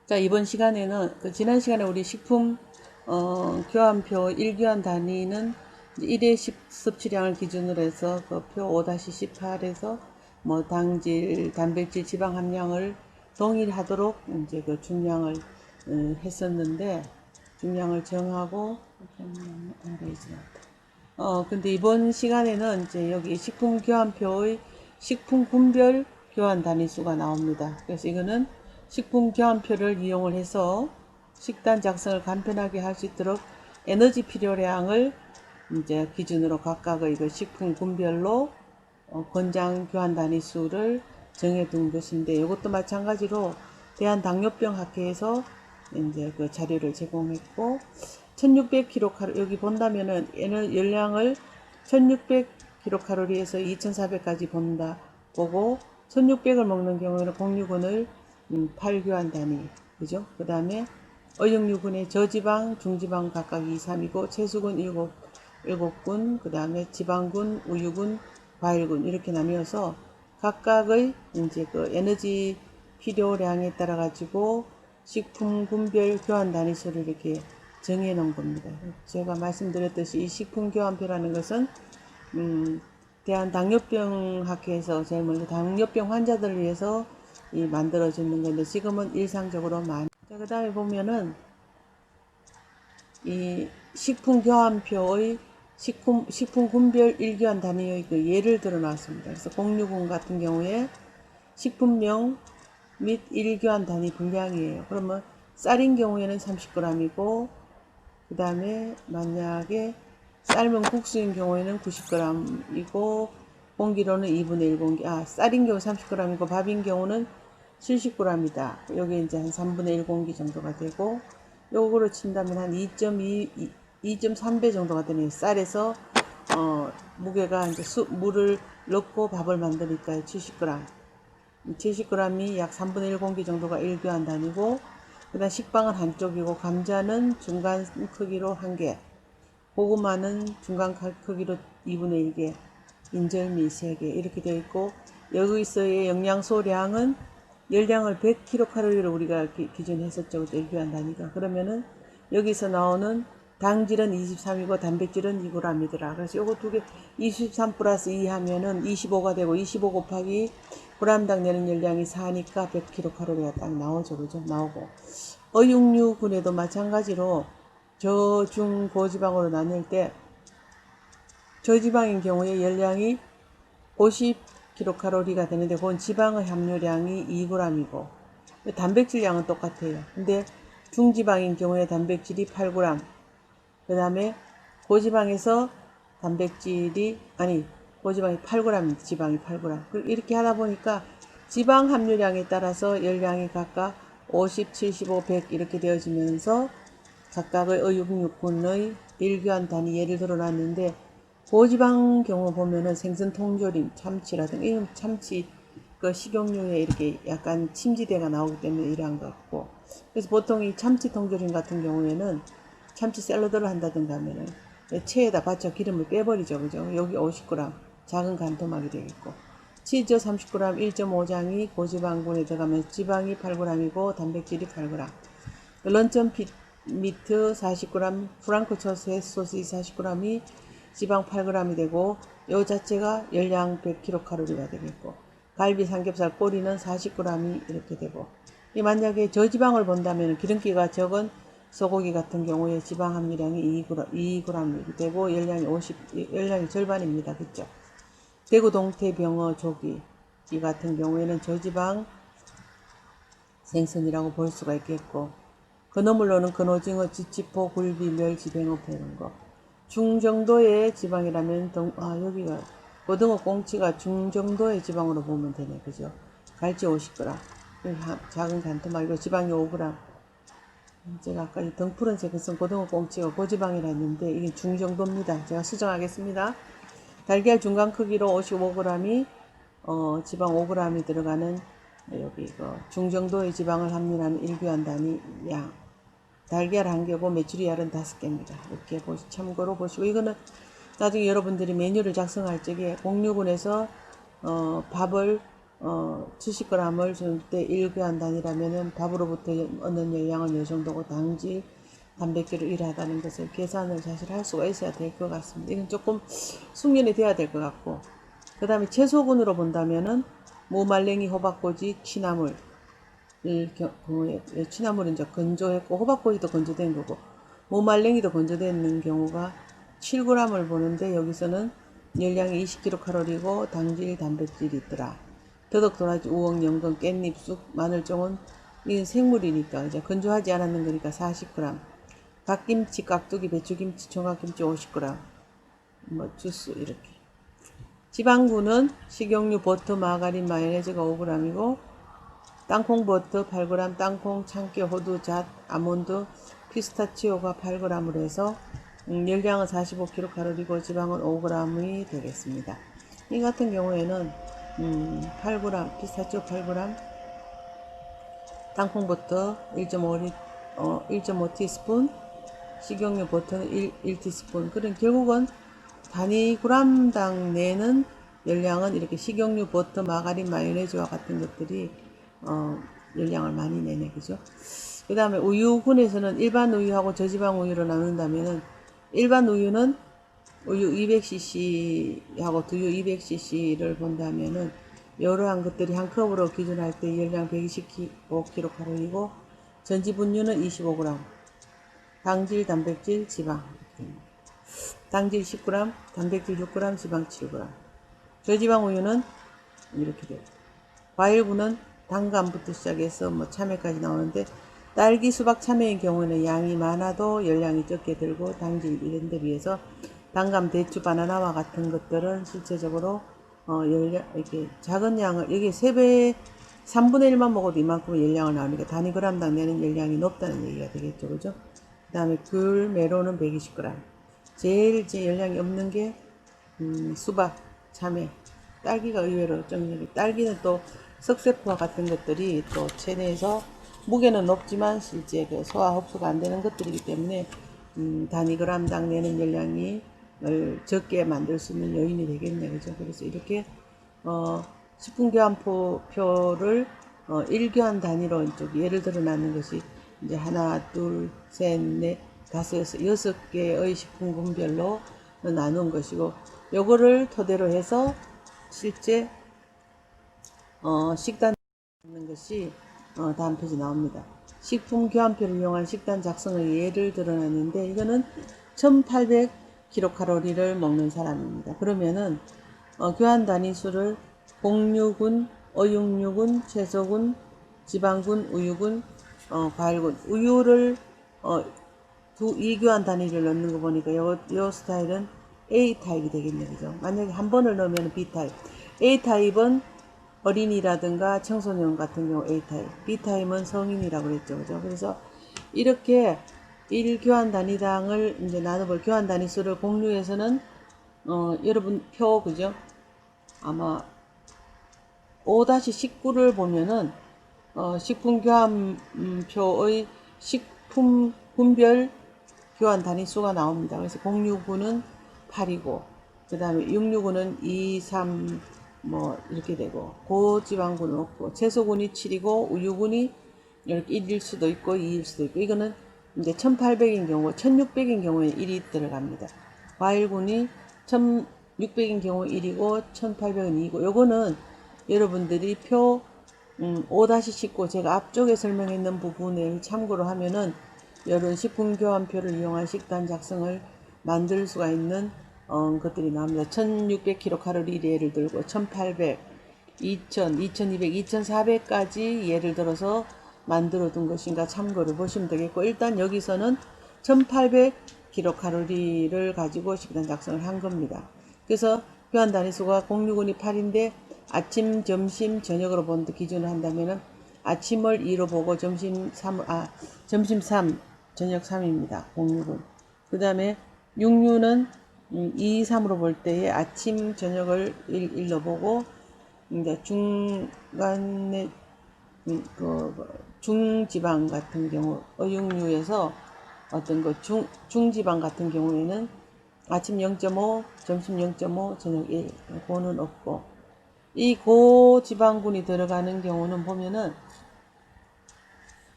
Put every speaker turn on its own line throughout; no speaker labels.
자, 이번 시간에는 지난 시간에 우리 식품 교환표 1교환 단위는 1회 섭취량을 기준으로 해서 그 표 5-18에서 뭐 당질, 단백질, 지방 함량을 동일하도록 이제 그 중량을 했었는데, 중량을 정하고 근데 이번 시간에는 이제 여기 식품 교환표의 식품 군별 교환 단위수가 나옵니다. 그래서 이거는 식품 교환표를 이용을 해서 식단 작성을 간편하게 할 수 있도록 에너지 필요량을 이제 기준으로 각각의 그 식품 군별로 권장 교환 단위수를 정해둔 것인데, 이것도 마찬가지로 대한당뇨병학회에서 이제 그 자료를 제공했고, 1600kcal 여기 본다면은 열량을 1600kcal에서 2400까지 본다 보고, 1600을 먹는 경우에는 06원을 8교환 단위, 그죠? 그 다음에 어육류군의 저지방, 중지방 각각 2, 3이고, 채수군 7군, 그 다음에 지방군, 우유군, 과일군 이렇게 나뉘어서 각각의 이제 그 에너지 필요량에 따라 가지고 식품 군별 교환 단위수를 이렇게 정해 놓은 겁니다. 제가 말씀드렸듯이 이 식품 교환표라는 것은 대한당뇨병학회에서 제일 먼저 당뇨병 환자들을 위해서 만들어지는 건데, 지금은 일상적으로 많이. 자, 그 다음에 보면은 이 식품 교환표의 식품 군별 1교환 단위의 그 예를 들어 놨습니다. 그래서 06군 같은 경우에 식품명 및 1교환 단위 분량이에요. 그러면 쌀인 경우에는 30g이고, 그 다음에 만약에 삶은 국수인 경우에는 90g이고, 공기로는 2분의 1 공기, 쌀인 경우 30g이고 밥인 경우는 70g이다. 여기 이제 한 3분의 1 공기 정도가 되고, 요거로 친다면 한 2.3배 정도가 되네요. 쌀에서 무게가 이제 물을 넣고 밥을 만드니까 70g. 70g이 약 3분의 1 공기 정도가 1교환 단위고, 그 다음 식빵은 한쪽이고, 감자는 중간 크기로 1개, 고구마는 중간 크기로 2분의 1개, 인절미 3개 이렇게 되어 있고, 여기서의 영양소량은 열량을 100kcal로 우리가 기준했었죠. 1교환 단위가. 그러면은 여기서 나오는 당질은 23이고 단백질은 2g이더라. 그래서 요거 두 개 23 플러스 2 하면은 25가 되고, 25 곱하기 g당 내는 열량이 4니까 100kcal가 딱 나오죠. 그죠? 나오고, 어육류군에도 마찬가지로 저, 중, 고지방으로 나뉠 때 저지방인 경우에 열량이 50kcal가 되는데, 그건 지방의 함유량이 2g이고 단백질량은 똑같아요. 근데 중지방인 경우에 단백질이 8g, 그 다음에 고지방에서 고지방이 8g, 지방이 8g. 이렇게 하다 보니까 지방 함유량에 따라서 열량이 각각 50, 75, 100 이렇게 되어지면서 각각의 어육류군의 1교환 단위 예를 들어 놨는데, 고지방 경우 보면은 생선 통조림, 참치라든가 이런 참치 그 식용유에 이렇게 약간 침지대가 나오기 때문에 이러한 것 같고, 그래서 보통 이 참치 통조림 같은 경우에는 참치 샐러드를 한다든가 하면은 체에다 바쳐 기름을 빼버리죠. 그죠? 여기 50g 작은 간토막이 되겠고, 치즈 30g 1.5장이 고지방군에 들어가면 지방이 8g이고 단백질이 8g, 런천 미트 40g, 프랑크 소시지 40g이 지방 8g이 되고, 요 자체가 열량 100kcal가 되겠고, 갈비, 삼겹살, 꼬리는 40g이 이렇게 되고, 만약에 저지방을 본다면 기름기가 적은 소고기 같은 경우에 지방 함유량이 2g 되고 열량이 절반입니다. 그죠? 대구 동태병어 조기 이 같은 경우에는 저지방 생선이라고 볼 수가 있겠고, 건어물로는 건오징어, 지치포, 굴비, 멸치, 뱅어 이런 거. 중정도의 지방이라면 여기가 고등어, 꽁치가 중정도의 지방으로 보면 되네. 그죠? 갈치 50g, 작은 간토막이고 지방이 5g. 제가 아까 이 덩푸른색을 쓴 고등어, 꽁치가 고지방이라 했는데 이게 중정도입니다. 제가 수정하겠습니다. 달걀 중간 크기로 55g이 지방 5g이 들어가는 여기 중정도의 지방을 함유하는 1교환 단위 양. 달걀 1개고 메추리알은 5개입니다. 이렇게 참고로 보시고, 이거는 나중에 여러분들이 메뉴를 작성할 적에 06군에서 밥을 70g을 줄 때 1교환 단위라면은 밥으로부터 얻는 영양은 이 정도고 당질, 단백질을 이러하다는 것을 계산을 사실 할 수가 있어야 될 것 같습니다. 이건 조금 숙련이 돼야 될 것 같고, 그 다음에 채소군으로 본다면은 무말랭이, 호박꼬지, 취나물, 취나물은 이제 건조했고 호박꼬지도 건조된 거고 무말랭이도 건조되는 경우가 7g을 보는데 여기서는 열량이 20kcal고 당질, 단백질이 있더라. 더덕, 도라지, 우엉, 연근, 깻잎, 쑥, 마늘종은 이건 생물이니까 이제 건조하지 않았는 거니까 40g. 갓김치, 깍두기, 배추김치, 총각김치 50g. 뭐 주스 이렇게. 지방군은 식용유, 버터, 마가린, 마요네즈가 5g이고 땅콩버터 8g, 땅콩, 참깨, 호두, 잣, 아몬드, 피스타치오가 8g으로 해서 열량은 45kcal이고 지방은 5g이 되겠습니다. 이 같은 경우에는 8g, 피스타치오 8g, 땅콩버터 1.5티스푼, 식용유 버터는 1티스푼. 그럼 결국은 단위 g당 내는 열량은 이렇게 식용유, 버터, 마가린, 마요네즈와 같은 것들이 열량을 많이 내네, 그죠? 그 다음에 우유군에서는 일반 우유하고 저지방 우유로 나눈다면은 일반 우유는 우유 200cc하고 두유 200cc를 본다면은 이러한 것들이 한 컵으로 기준할 때 열량 125kcal이고 전지분유는 25g, 당질, 단백질, 지방 당질 10g, 단백질 6g, 지방 7g. 저지방 우유는 이렇게 돼요. 과일군은 단감부터 시작해서 뭐 참외까지 나오는데 딸기, 수박, 참외의 경우에는 양이 많아도 열량이 적게 들고 당질 이런 데 비해서 단감, 대추, 바나나와 같은 것들은 실제적으로 열량 이렇게 작은 양을 여기 3배 3분의 1만 먹어도 이만큼 열량을 나오니까 단위 g당 내는 열량이 높다는 얘기가 되겠죠, 그죠? 그 다음에 귤, 메론은 120g. 제일 열량이 없는 게 수박, 참외, 딸기가 의외로 좀 딸기는 또 석쇠포와 같은 것들이 또 체내에서 무게는 높지만 실제 그 소화 흡수가 안 되는 것들이기 때문에 단위 g당 내는 열량이 적게 만들 수 있는 요인이 되겠네요, 그죠? 그래서 이렇게 식품교환표를 1교환 단위로 예를 들어 놨는 것이 이제 하나, 둘, 셋, 넷, 다섯, 여섯 개의 식품군별로 나눈 것이고 요거를 토대로 해서 실제 식단 하는 것이 다음 페이지 나옵니다. 식품교환표를 이용한 식단 작성의 예를 들어놨는데 이거는 1800kcal를 먹는 사람입니다. 그러면은 교환 단위수를 곡류군, 어육류군, 채소군, 지방군, 우유군, 과일군, 우유를 2교환 단위를 넣는 거 보니까 요 스타일은 A타입이 되겠네, 그죠? 만약에 한 번을 넣으면 B타입. A타입은 어린이라든가 청소년 같은 경우 A타입, B타입은 성인이라고 그랬죠, 그죠? 그래서 이렇게 1교환 단위당을 이제 나눠볼 교환 단위수를 공유해서는 여러분 표, 그죠? 아마 5-19를 보면은 식품교환표의 식품군별 교환 단위수가 나옵니다. 그래서 069는 8이고 그 다음에 669는 2, 3 뭐 이렇게 되고 고지방군은 없고 채소군이 7이고 우유군이 이렇게 1일 수도 있고 2일 수도 있고 이거는 이제 1800인 경우 1600인 경우에 1이 들어갑니다. 과일군이 1600인 경우 1이고 1800은 2이고 요거는 여러분들이 표 5-19 제가 앞쪽에 설명했는 부분을 참고로 하면은 이런 식품교환표를 이용한 식단 작성을 만들 수가 있는 것들이 나옵니다. 1600kcal 예를 들고 1800, 2000, 2200, 2400까지 예를 들어서 만들어 둔 것인가 참고를 보시면 되겠고 일단 여기서는 1800kcal를 가지고 식단 작성을 한 겁니다. 그래서 교환 단위수가 061이 8인데 아침, 점심, 저녁으로 본다 기준을 한다면은 아침을 2로 보고 점심 3, 저녁 3입니다. 06은. 그 다음에 66는 2, 3으로 볼 때에 아침, 저녁을 1로 보고 이제 중간에 중지방 같은 경우 어육류에서 어떤 거 중지방 같은 경우에는 아침 0.5, 점심 0.5, 저녁 1 그거는 없고 이 고지방군이 들어가는 경우는 보면은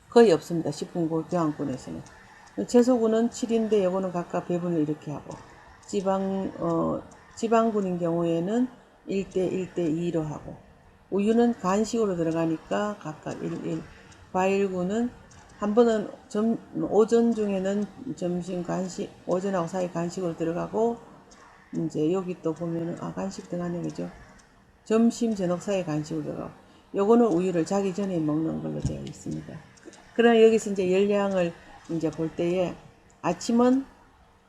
거의 없습니다. 식품고 교환군에서는. 채소군은 7인데 요거는 각각 배분을 이렇게 하고, 지방군인 경우에는 1대 1대 2로 하고, 우유는 간식으로 들어가니까 각각 1, 1. 과일군은 한 번은 오전 중에는 점심 간식, 오전하고 사이 간식으로 들어가고, 이제 여기 또 보면은, 간식 들어가네, 그죠? 점심, 저녁 사이 간식으로 들어가고, 요거는 우유를 자기 전에 먹는 걸로 되어 있습니다. 그러나 여기서 이제 열량을 이제 볼 때에 아침은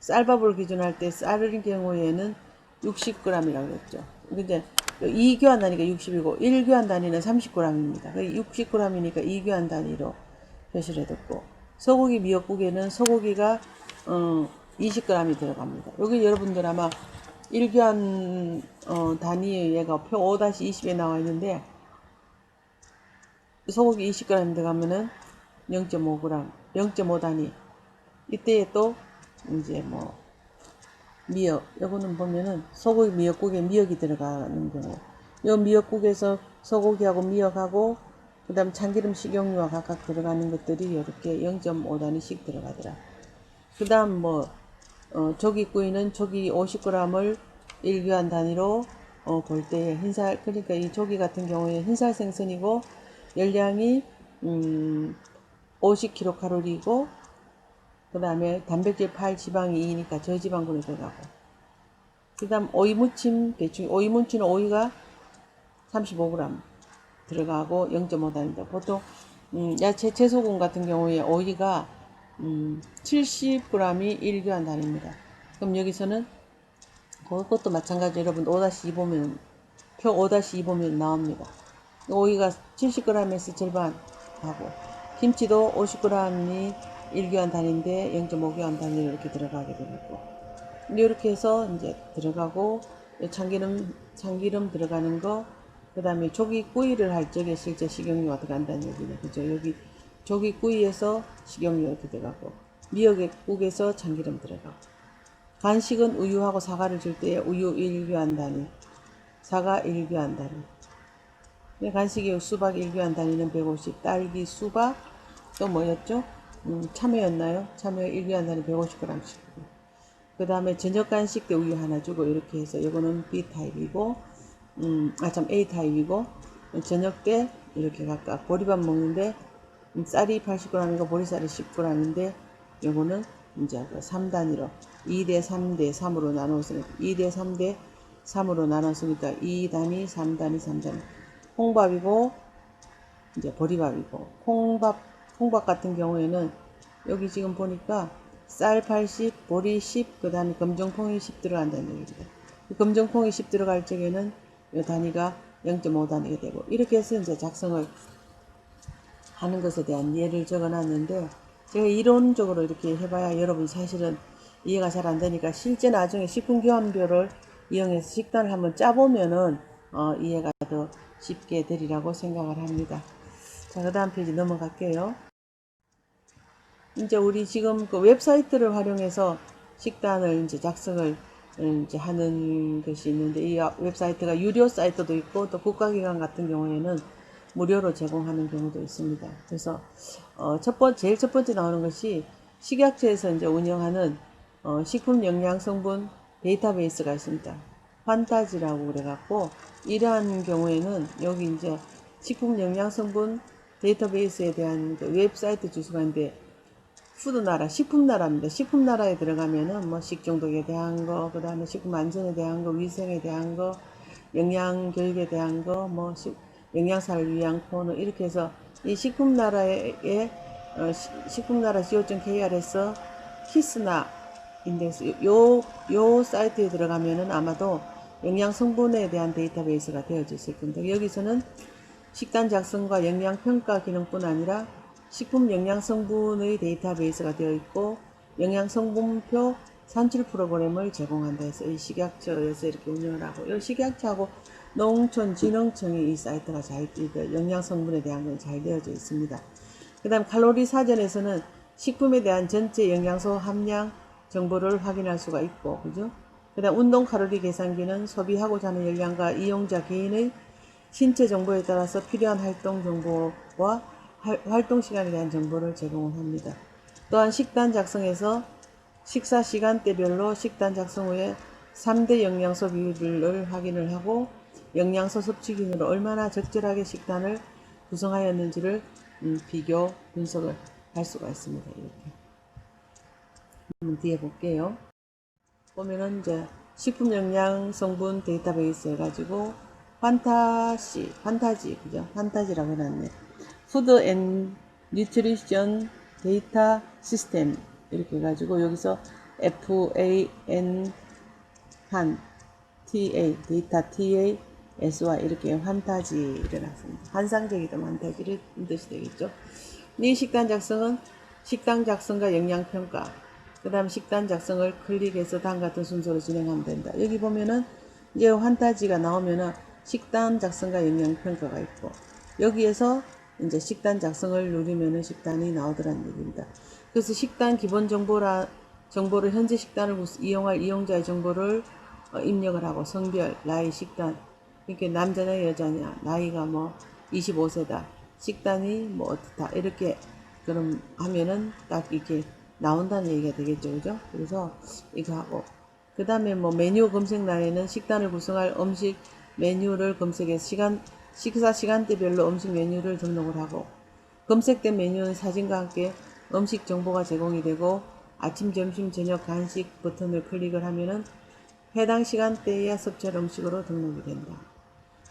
쌀밥을 기준할 때 쌀의 경우에는 60g이라고 그랬죠. 근데 2교환 단위가 60이고 1교환 단위는 30g입니다. 60g이니까 2교환 단위로 표시를 해뒀고, 소고기 미역국에는 소고기가 20g이 들어갑니다. 여기 여러분들 아마 1교환 단위 얘가 표 5-20에 나와 있는데, 소고기 20g 들어가면은 0.5g, 0.5 단위. 이때에 또 이제 뭐 미역, 요거는 보면은 소고기 미역국에 미역이 들어가는 경우, 요 미역국에서 소고기하고 미역하고 그 다음 참기름 식용유와 각각 들어가는 것들이 이렇게 0.5 단위씩 들어가더라. 그 다음 뭐 조기구이는 조기 50g을 1교환 단위로 볼 때에 흰살, 그러니까 이 조기 같은 경우에 흰살 생선이고 열량이 50kcal이고, 그 다음에 단백질 8, 지방이 2니까 저지방군에 들어가고, 그 다음 오이 무침, 대충 오이 무침은 오이가 35g 들어가고 0.5 단위입니다. 보통 야채 채소군 같은 경우에 오이가 70g이 1교환 단위입니다. 그럼 여기서는 그것도 마찬가지. 여러분 5-2 보면, 표 5-2 보면 나옵니다. 오이가 70g에서 절반 하고, 김치도 50g이 1교환 단위인데 0.5교환 단위로 이렇게 들어가게 되고, 이렇게 해서 이제 들어가고, 참기름 들어가는 거, 그 다음에 조기구이를 할 적에 실제 식용유가 들어간다는 얘기네. 그죠? 여기 조기구이에서 식용유 이렇게 들어가고, 미역국에서 참기름 들어가고, 간식은 우유하고 사과를 줄 때 우유 1교환 단위, 사과 1교환 단위. 간식이 수박 1교환 단위는 150, 딸기, 수박, 또 뭐였죠? 참외였나요? 참외 1교환 단위 150g씩. 그 다음에 저녁 간식 때 우유 하나 주고, 이렇게 해서 이거는 B타입이고, A타입이고, 저녁 때 이렇게 각각 보리밥 먹는데, 쌀이 80g이고 보리쌀이 10g인데, 요거는 이제 3단위로 2대 3대 3으로 나누었으니까 2대 3대 3으로 나눴으니까 2단위, 3단위, 3단위. 홍밥이고 이제 보리밥이고, 홍밥 같은 경우에는 여기 지금 보니까 쌀 80, 보리 10, 그 다음에 검정콩이 10 들어간다는 얘기입니다. 검정콩이 10 들어갈 적에는 이 단위가 0.5 단위가 되고, 이렇게 해서 이제 작성을 하는 것에 대한 예를 적어 놨는데, 제가 이론적으로 이렇게 해봐야 여러분 사실은 이해가 잘 안 되니까 실제 나중에 식품교환표를 이용해서 식단을 한번 짜보면은 이해가 더 쉽게 되리라고 생각을 합니다. 자, 그 다음 페이지 넘어갈게요. 이제 우리 지금 그 웹사이트를 활용해서 식단을 이제 작성을 이제 하는 것이 있는데, 이 웹사이트가 유료 사이트도 있고 또 국가기관 같은 경우에는 무료로 제공하는 경우도 있습니다. 그래서 제일 첫 번째 나오는 것이 식약처에서 이제 운영하는 식품 영양 성분 데이터베이스가 있습니다. 판타지라고 그래갖고, 이러한 경우에는 여기 이제 식품 영양 성분 데이터베이스에 대한 그 웹사이트 주소가 있는데, 푸드나라, 식품나라입니다. 식품나라에 들어가면은 뭐 식중독에 대한 거, 그 다음에 식품 안전에 대한 거, 위생에 대한 거, 영양 교육에 대한 거, 뭐 영양사를 위한 코너, 이렇게 해서 이 식품나라의 식품나라 go.kr에서 키스나 인덱스 요 사이트에 들어가면은 아마도 영양 성분에 대한 데이터베이스가 되어져 있을 겁니다. 여기서는 식단 작성과 영양 평가 기능뿐 아니라 식품 영양 성분의 데이터베이스가 되어 있고, 영양 성분표 산출 프로그램을 제공한다 해서 이 식약처에서 이렇게 운영을 하고, 이 식약처하고 농촌진흥청이 이 사이트가 영양 성분에 대한 건 잘 되어져 있습니다. 그 다음 칼로리 사전에서는 식품에 대한 전체 영양소 함량 정보를 확인할 수가 있고, 그죠? 그 다음 운동 칼로리 계산기는 소비하고자 하는 열량과 이용자 개인의 신체 정보에 따라서 필요한 활동 정보와 활동 시간에 대한 정보를 제공을 합니다. 또한 식단 작성에서 식사 시간대별로 식단 작성 후에 3대 영양소 비율을 확인을 하고 영양소 섭취 기준으로 얼마나 적절하게 식단을 구성하였는지를 비교 분석을 할 수가 있습니다. 이렇게 뒤에 볼게요. 보면은 이제 식품 영양 성분 데이터베이스 해가지고 판타지 그죠? 판타지라고 해놨네. 푸드 앤 뉴트리션 데이터 시스템 이렇게 해가지고 여기서 FAN 한 TA 데이터 TA SY 이렇게 판타지를 놨습니다. 환상적이다 판타지를 뜻이 되겠죠. 이 식단 작성은 식단 작성과 영양 평가 그 다음 식단 작성을 클릭해서 다음 같은 순서로 진행하면 된다. 여기 보면은 이제 판타지가 나오면은 식단 작성과 영양 평가가 있고 여기에서 이제 식단 작성을 누르면은 식단이 나오더라는 얘기입니다. 그래서 식단 기본 정보를 현재 식단을 이용할 이용자의 정보를 입력을 하고 성별, 나이, 식단 이렇게 남자냐 여자냐 나이가 뭐 25세다 식단이 뭐 어떻다 이렇게 그럼 하면은 딱 이렇게 나온다는 얘기가 되겠죠. 그죠? 그래서 이거 하고 그 다음에 뭐 메뉴 검색란에는 식단을 구성할 음식 메뉴를 검색해서 식사 시간대별로 음식 메뉴를 등록을 하고 검색된 메뉴는 사진과 함께 음식 정보가 제공이 되고 아침, 점심, 저녁, 간식 버튼을 클릭을 하면은 해당 시간대에 섭취할 음식으로 등록이 된다.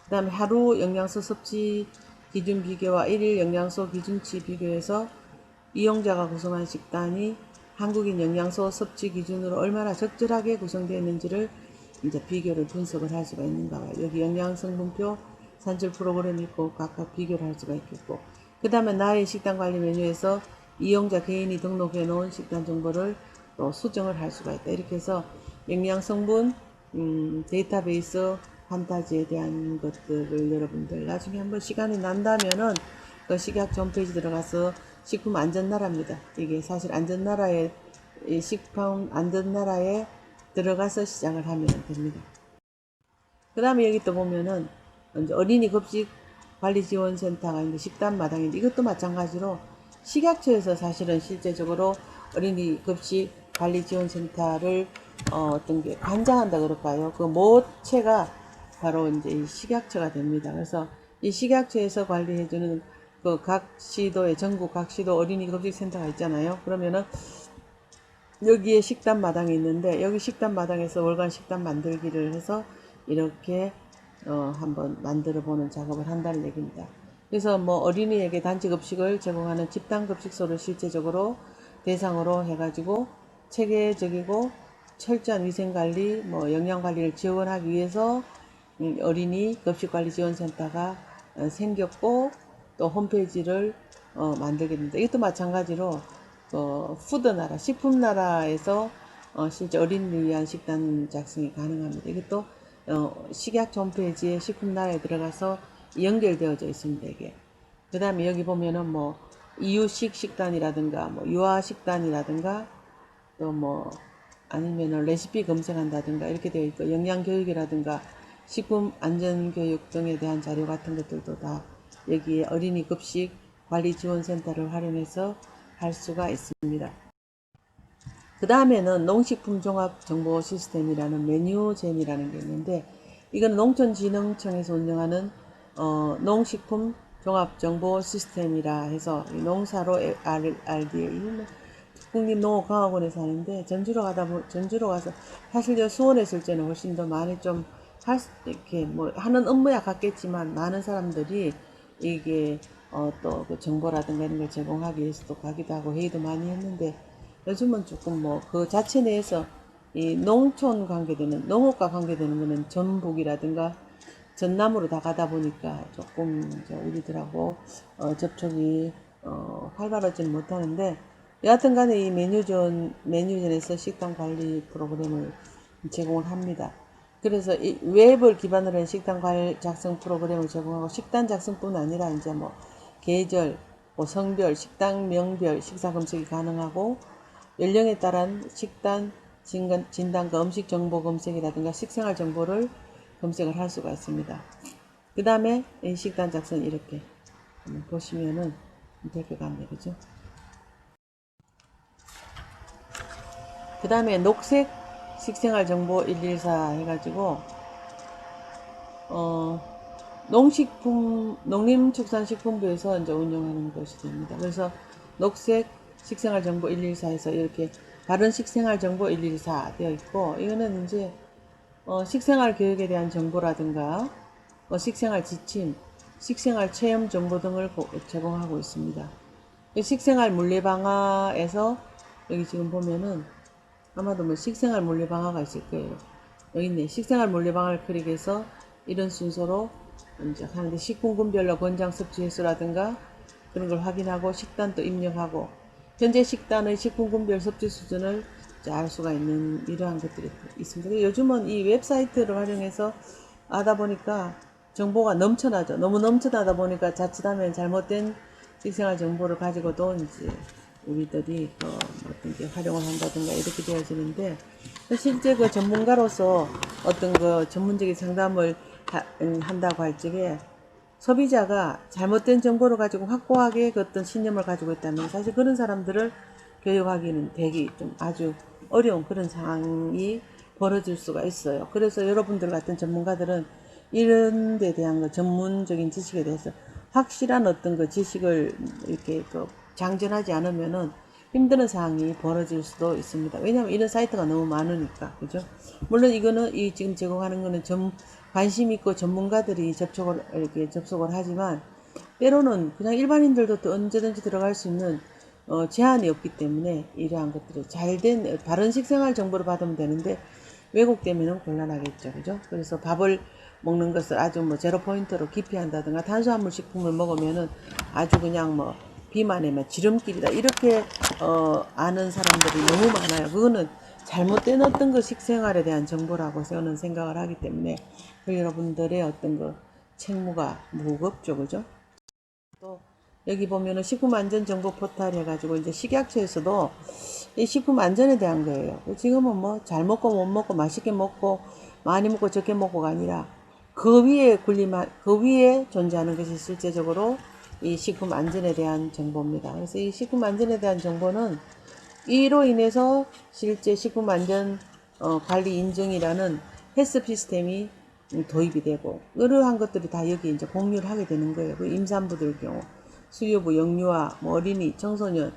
그 다음에 하루 영양소 섭취 기준 비교와 일일 영양소 기준치 비교해서 이용자가 구성한 식단이 한국인 영양소 섭취 기준으로 얼마나 적절하게 구성되어 있는지를 이제 비교를 분석을 할 수가 있는가 봐요. 여기 영양성분표 산출 프로그램이 있고 각각 비교를 할 수가 있겠고 그 다음에 나의 식단 관리 메뉴에서 이용자 개인이 등록해 놓은 식단 정보를 또 수정을 할 수가 있다. 이렇게 해서 영양성분 데이터베이스 판타지에 대한 것들을 여러분들 나중에 한번 시간이 난다면은 그 식약 홈페이지 들어가서 식품 안전나라입니다. 이게 사실 안전나라에 식품 안전나라에 들어가서 시작을 하면 됩니다. 그 다음에 여기 또 보면은 이제 어린이 급식 관리지원센터가 있는데 식단 마당인데 이것도 마찬가지로 식약처에서 사실은 실제적으로 어린이 급식 관리지원센터를 어떤 게 관장한다 그럴까요? 그 모체가 바로 이제 이 식약처가 됩니다. 그래서 이 식약처에서 관리해주는 그 각 시도에 전국 각 시도 어린이 급식센터가 있잖아요. 그러면은 여기에 식단 마당이 있는데 여기 식단 마당에서 월간 식단 만들기를 해서 이렇게 한번 만들어 보는 작업을 한다는 얘기입니다. 그래서 뭐 어린이에게 단체 급식을 제공하는 집단 급식소를 실제적으로 대상으로 해가지고 체계적이고 철저한 위생관리, 뭐 영양관리를 지원하기 위해서 어린이 급식관리지원센터가 생겼고 또 홈페이지를 만들게 됩니다. 이것도 마찬가지로 푸드나라, 식품나라에서 실제 어린이를 위한 식단 작성이 가능합니다. 이것도 식약 홈페이지에 식품나라에 들어가서 연결되어져 있습니다. 이게. 그 다음에 여기 보면은 뭐 이유식 식단이라든가 뭐 유아 식단이라든가 또 뭐 아니면은 레시피 검색한다든가 이렇게 되어 있고 영양교육이라든가 식품 안전교육 등에 대한 자료 같은 것들도 다 여기에 어린이 급식 관리지원센터를 활용해서 할 수가 있습니다. 그 다음에는 농식품 종합 정보 시스템이라는 메뉴젠이라는 게 있는데 이건 농촌진흥청에서 운영하는 농식품 종합 정보 시스템이라 해서 농사로 RDA 국립농업과학원에서 하는데 전주로 가서 사실 저 수원에 있을 때는 훨씬 더 많이 좀 이렇게 뭐 하는 업무야 같겠지만 많은 사람들이 이게 또 그 정보라든가 이런 걸 제공하기 위해서도 가기도 하고 회의도 많이 했는데 요즘은 조금 뭐 그 자체 내에서 이 농촌 관계되는 농업과 관계되는 거는 전북이라든가 전남으로 다 가다 보니까 조금 우리들하고 접촉이 활발하지는 못하는데 여하튼 간에 이 메뉴전에서 식단 관리 프로그램을 제공을 합니다. 그래서 이 웹을 기반으로 한 식단 작성 프로그램을 제공하고 식단 작성뿐 아니라 이제 뭐 계절, 뭐 성별, 식당 명별 식사 검색이 가능하고 연령에 따른 식단 진단과 음식 정보 검색이라든가 식생활 정보를 검색을 할 수가 있습니다. 그 다음에 식단 작성 이렇게 보시면은 될 것 같네요. 그죠? 그 다음에 녹색 식생활 정보 114 해가지고 농림축산식품부에서 이제 운영하는 것이 됩니다. 그래서 녹색 식생활 정보 114에서 이렇게 바른 식생활 정보 114 되어 있고, 이거는 이제 식생활 교육에 대한 정보라든가 식생활 지침, 식생활 체험 정보 등을 제공하고 있습니다. 식생활 물리방아에서 여기 지금 보면은 아마도 뭐 식생활 물리방아가 있을 거예요. 여기 있네. 식생활 물리방아를 클릭해서 이런 순서로 이제 하는데, 식품군별로 권장 섭취 횟수라든가 그런 걸 확인하고 식단도 입력하고 현재 식단의 식품군별 섭취 수준을 알 수가 있는 이러한 것들이 있습니다. 요즘은 이 웹사이트를 활용해서 하다 보니까 정보가 넘쳐나죠. 너무 넘쳐나다 보니까 자칫하면 잘못된 식생활 정보를 가지고도 이제 우리들이 어떤 게 활용을 한다든가 이렇게 되어지는데, 실제 그 전문가로서 어떤 그 전문적인 상담을 한다고 할 적에 소비자가 잘못된 정보를 가지고 확고하게 그 어떤 신념을 가지고 있다면 사실 그런 사람들을 교육하기는 되게 좀 아주 어려운 그런 상황이 벌어질 수가 있어요. 그래서 여러분들 같은 전문가들은 이런 데 대한 그 전문적인 지식에 대해서 확실한 어떤 그 지식을 이렇게 장전하지 않으면은 힘드는 상황이 벌어질 수도 있습니다. 왜냐하면 이런 사이트가 너무 많으니까, 그죠? 물론 이거는 이 지금 제공하는 거는 관심 있고 전문가들이 이렇게 접속을 하지만, 때로는 그냥 일반인들도 또 언제든지 들어갈 수 있는 제한이 없기 때문에 이러한 것들을 잘된 바른 식생활 정보를 받으면 되는데 왜곡되면 곤란하겠죠, 그죠? 그래서 밥을 먹는 것을 아주 뭐 제로 포인트로 기피한다든가 탄수화물 식품을 먹으면은 아주 그냥 뭐 비만의 뭐 지름길이다 이렇게 아는 사람들이 너무 많아요. 그거는 잘못된 어떤 그 식생활에 대한 정보라고 저는 생각을 하기 때문에 그 여러분들의 어떤 그 책무가 무겁죠, 그죠? 또 여기 보면은 식품안전정보 포탈 해가지고 이제 식약처에서도 이 식품 안전에 대한 거예요. 지금은 뭐 잘 먹고 못 먹고 맛있게 먹고 많이 먹고 적게 먹고가 아니라 그 위에 존재하는 것이 실제적으로 이 식품 안전에 대한 정보입니다. 그래서 이 식품 안전에 대한 정보는 이로 인해서 실제 식품 안전 관리 인증이라는 헬스 시스템이 도입이 되고, 이러한 것들이 다 여기 이제 공유를 하게 되는 거예요. 그 임산부들 경우, 수유부, 영유아, 뭐 어린이, 청소년,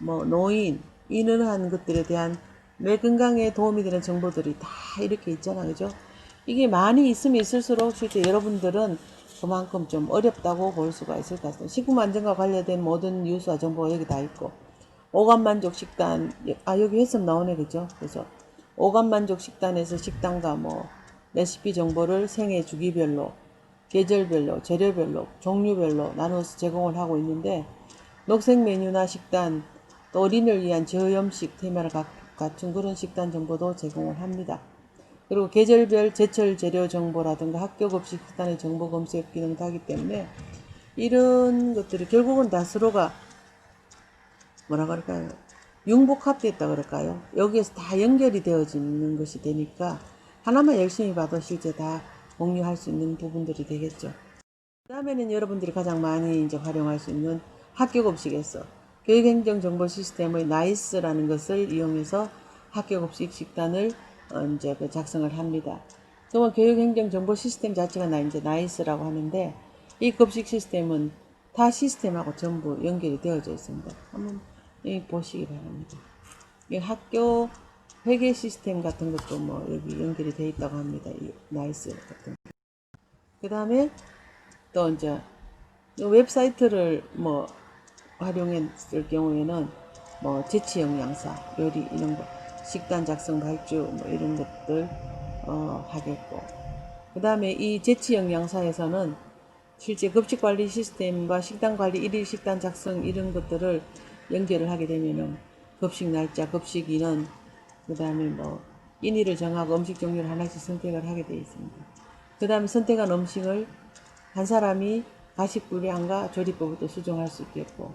뭐 노인, 이러한 것들에 대한 뇌 건강에 도움이 되는 정보들이 다 이렇게 있잖아, 그죠? 이게 많이 있으면 있을수록 실제 여러분들은 그만큼 좀 어렵다고 볼 수가 있을 것 같습니다. 식품 안전과 관련된 모든 뉴스와 정보가 여기 다 있고, 오감만족 식단, 여기 했으면 나오네, 그죠? 그래서 오감만족 식단에서 식단과 뭐 레시피 정보를 생애 주기별로, 계절별로, 재료별로, 종류별로 나눠서 제공을 하고 있는데, 녹색 메뉴나 식단, 또 어린이를 위한 저염식 테마를 갖춘 그런 식단 정보도 제공을 합니다. 그리고 계절별 제철 재료 정보라든가 학교 급식 식단의 정보 검색 기능도 하기 때문에 이런 것들이 결국은 다 서로가 뭐라 그럴까요? 융복합됐다 그럴까요? 여기에서 다 연결이 되어지는 것이 되니까 하나만 열심히 봐도 실제 다 공유할 수 있는 부분들이 되겠죠. 그 다음에는 여러분들이 가장 많이 이제 활용할 수 있는 학교 급식에서 교육행정정보 시스템의 나이스라는 것을 이용해서 학교 급식 식단을 이제 작성을 합니다. 그러면 교육행정정보 시스템 자체가 이제 나이스라고 하는데, 이 급식 시스템은 타 시스템하고 전부 연결이 되어져 있습니다. 한번 보시기 바랍니다. 이 학교 회계 시스템 같은 것도 뭐 여기 연결이 되어 있다고 합니다. 이 나이스 같은. 그 다음에 또 이제 웹사이트를 뭐 활용했을 경우에는 뭐 재치 영양사, 요리 이런 거, 식단 작성 발주 뭐 이런 것들 하겠고, 그 다음에 이 재치 영양사에서는 실제 급식 관리 시스템과 식단 관리 일일 식단 작성 이런 것들을 연결을 하게 되면은 급식 날짜, 급식 인원, 그 다음에 뭐 인위를 정하고 음식 종류를 하나씩 선택을 하게 되어 있습니다. 그 다음에 선택한 음식을 한 사람이 가식 분량과 조리법을 수정할 수 있겠고,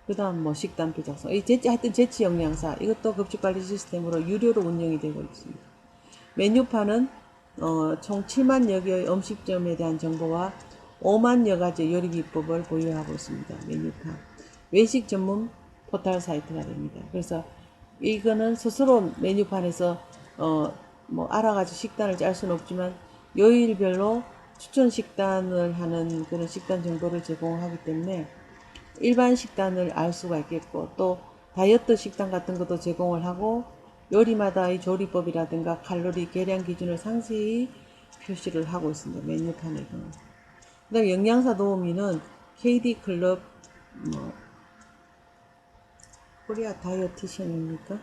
그 다음 뭐 식단표 작성, 하여튼 재치 영양사 이것도 급식관리 시스템으로 유료로 운영이 되고 있습니다. 메뉴판은 총 7만여 개의 음식점에 대한 정보와 5만여 가지 요리 기법을 보유하고 있습니다. 메뉴판. 외식 전문 포털 사이트가 됩니다. 그래서 이거는 스스로 메뉴판에서 뭐 알아가지고 식단을 짤 수는 없지만 요일별로 추천 식단을 하는 그런 식단 정보를 제공하기 때문에 일반 식단을 알 수가 있겠고, 또 다이어트 식단 같은 것도 제공을 하고 요리마다의 조리법이라든가 칼로리 계량 기준을 상세히 표시를 하고 있습니다. 메뉴판에서. 그 다음에 영양사 도우미는 KD클럽 코리아 다이어티션입니까?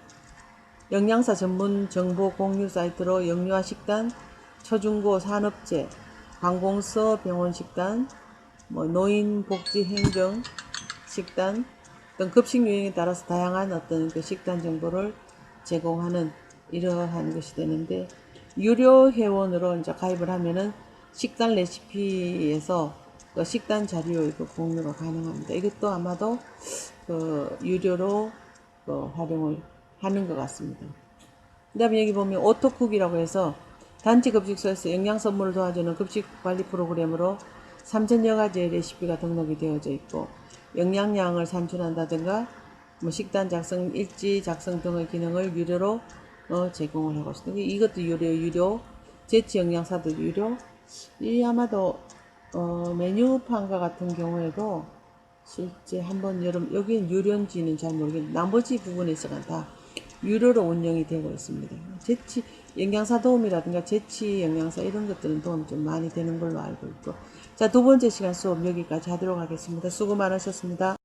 영양사 전문 정보 공유 사이트로 영유아 식단, 초중고 산업재, 관공서 병원 식단, 노인복지 행정 식단 등 급식 유행에 따라서 다양한 어떤 그 식단 정보를 제공하는 이러한 것이 되는데, 유료 회원으로 이제 가입을 하면은 식단 레시피에서 그 식단 자료 이거 공유가 가능합니다. 이것도 아마도 그 유료로 활용을 하는 것 같습니다. 그 다음에 여기 보면 오토쿡이라고 해서 단체 급식소에서 영양 선물을 도와주는 급식 관리 프로그램으로 3,000여 가지의 레시피가 등록이 되어져 있고, 영양량을 산출한다든가 식단 작성, 일지 작성 등의 기능을 유료로 제공을 하고 있습니다. 이것도 유료, 재치 영양사도 유료. 이 아마도 메뉴판과 같은 경우에도 실제 한번 여기는 유료인지는 잘 모르겠는데 나머지 부분에서는 다 유료로 운영이 되고 있습니다. 재치 영양사 도움이라든가 재치 영양사 이런 것들은 도움이 좀 많이 되는 걸로 알고 있고, 자, 두 번째 시간 수업 여기까지 하도록 하겠습니다. 수고 많으셨습니다.